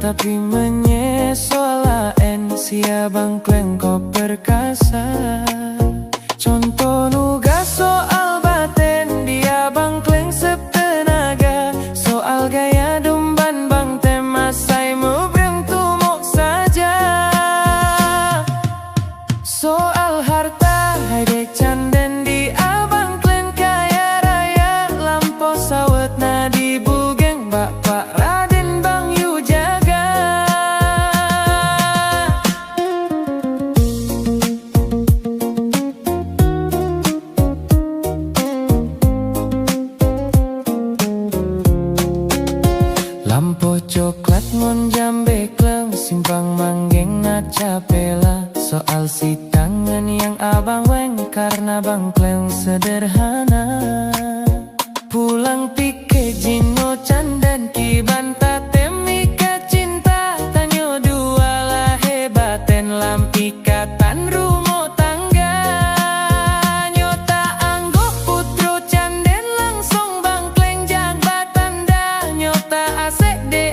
tapi menyesuaikan si abang kleng kau perkasa. Contoh nugas soal baten dia bang kleng setenaga. Soal gaya domban bang tema saya beruntung saja. Soal harta haide canden di abang kleng kaya raya. Lampau sawet na di bugeng bapak Raden bang yu jaga. Lampu coklat ngon jambe kleng simpang manggeng na capela. Soal si tangan yang abang weng karena bang kleng sederhana. Pulang pike jino candan ki banta temika cinta. Tanyo dua lah hebaten lampikatan rumah tangga. Nyota anggap putro canden langsung bang kleng jabatan dah. Nyota asek deh